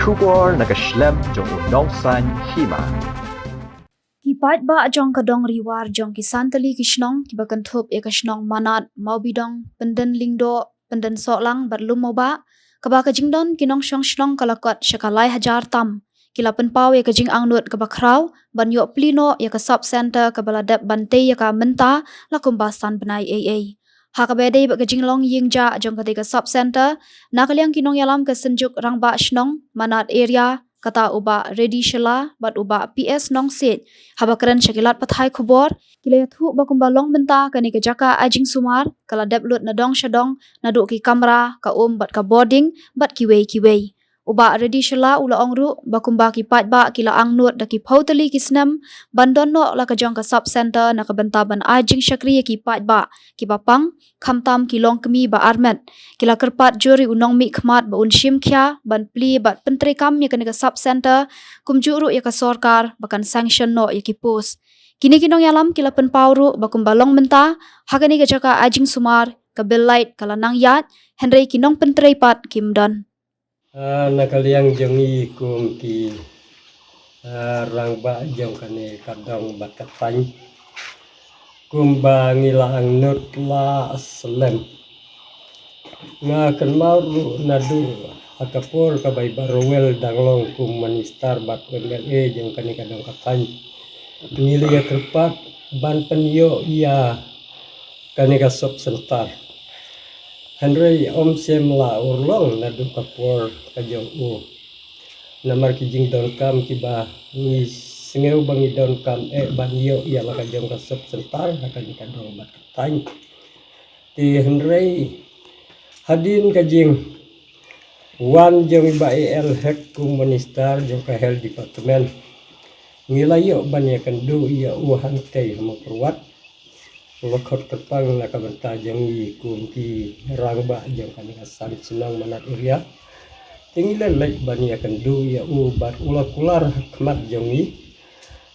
Kubor nakaslem jong unongsan hima. Kipat ba jong kadong riwar jong kisantali kishnong kibakan thup e kishnong manat maubidong penden lingdo penden soklang berlum moba kaba kajingdon kinong shong shnong kalakot syakalai hajar tam kila penpau e kajing angnut kaba kraw ban yo plino ya ka sub center kabaladap bante ya ka menta lakumbasan benai AA. Hakabede ba kajing long yingja jong katika sub center nakaliang kinong yalam ka senjuk rangba shnong manat area kata uba ready shala bat uba PS nong set habakaran syakilat pathai khubor kila thu bakumba long menta kani ke jaka ajing sumar kala deplut na dong shadong na du ki kamera ka bat ka boarding bat kiwei uba ready shala ula ongru bakumba ki pat ba kila angnut da ki photali kisnam bandon no la ka jong ka sub center na ka bentaban ajing syakri ki pat ba ki bapang khamtam ki long kemi ba armet kila kerpat juri unong mi khmat ba unshim khya ban pli bat pentri kam ya ka sub center kumjuru ya ka sorkar bakan sanction no ya ki post kini kinong yalam kila penpauru bakumba long menta hakani ka jaka ajing sumar ka bell light kala nang yat henry kinong pentri pat kimdon nakaliang jongi kum ki rangba jong kane kadang bakatany kumba ngila ang nut la aslem nga kanmaru nadu akapor kabay barowel danglong kum manistar bat e jong kane kadang katany ngili ya kerpat ban penyo iya kane ka sop sentar Henry om semla urlong nadu kapor kajong u namar kijing don kam kiba ni singeu bangi don kam ban yo ia la kajong kasep sentar akan kadong bat tany ti Henry hadin kajing wan jong iba el hek kum minister jong ka health department ngila yo ban ya kandu ia u hantei mo perwat lokot kepang na kabenta jong i kum ki rangba jong kan san senang manat area tinggal lek ban ya kandu ya u bat ulakular hikmat jong i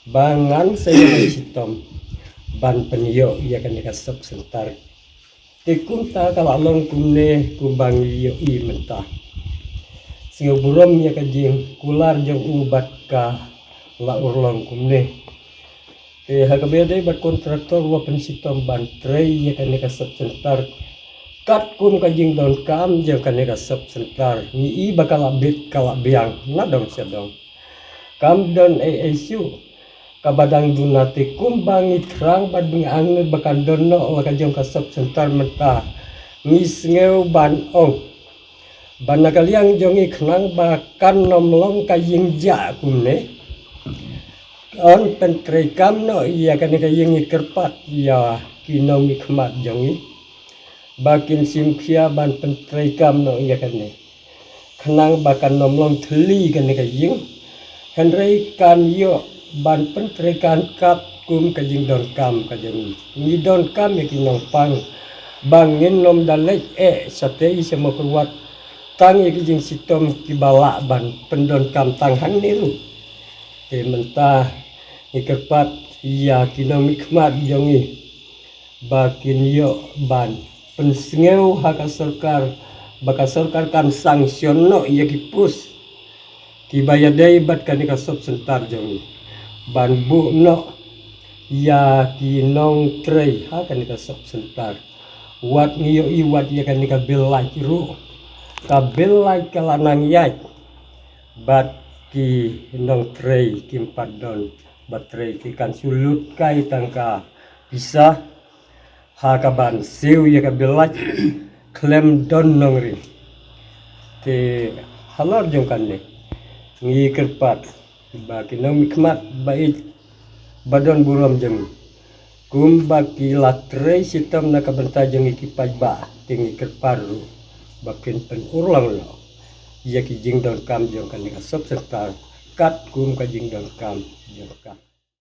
bangan saya sitom ban penyo ya kan kasep sentar tikunta kala long kumne kubang yo i mentah singo burom ya kajing kular jong u bat ka la urlong kumne hakabede bat kontraktor wa pensitom ban trei ya kan kasep sentar kat kum kajing don kam je kan kasep sentar ni i bakal abit kala biang na dong sedong kam don ASU kabadang dunate kum bangi trang bad bing ang bakan don no wa kajong kasep sentar menta ngis ngeu ban ong ban nakaliang jongi khnang bakan nomlong kajing ja kumne on pentrei kam no iya kan kajing kerpat ya kinom khmat jongi bakin simkhia ban pentrei kam no iya kan ne khnang bakan nomlong thli kan kajing henry kan yo ban pentrei kan kap kum kajing don kam kajing ni don kam ya kinong pang bangin nom dalek sate isa mo kuat tang ya kajing sitom kibala ban pendon kam tang hang niru te mentah ikerpat iya kinom khmat jongi bakin yo ban pensengeu hak sarkar baka sarkar kan sanction no iya kipus kibayadai bat kan kasop sentar jongi ban bu no ya kinong trei ha kan kasop sentar wat ngiyo iwat ya kan ka belai ru ka belai kalanang yai bat ki nong trei kimpat don batrei ki kan sulut kai tangka bisa ha ka ban siu ya ka belai klem don nongri te halor jong kan ne ngi kerpat ba kinong mikmat bait badon burom jeng kum baki latrei sitam na kabenta jeng ikipaj ba tingi kerparu bakin pen urlang lo iya ki jing don kam jong kan ka sop serta kat kum ka jing don kam jong ka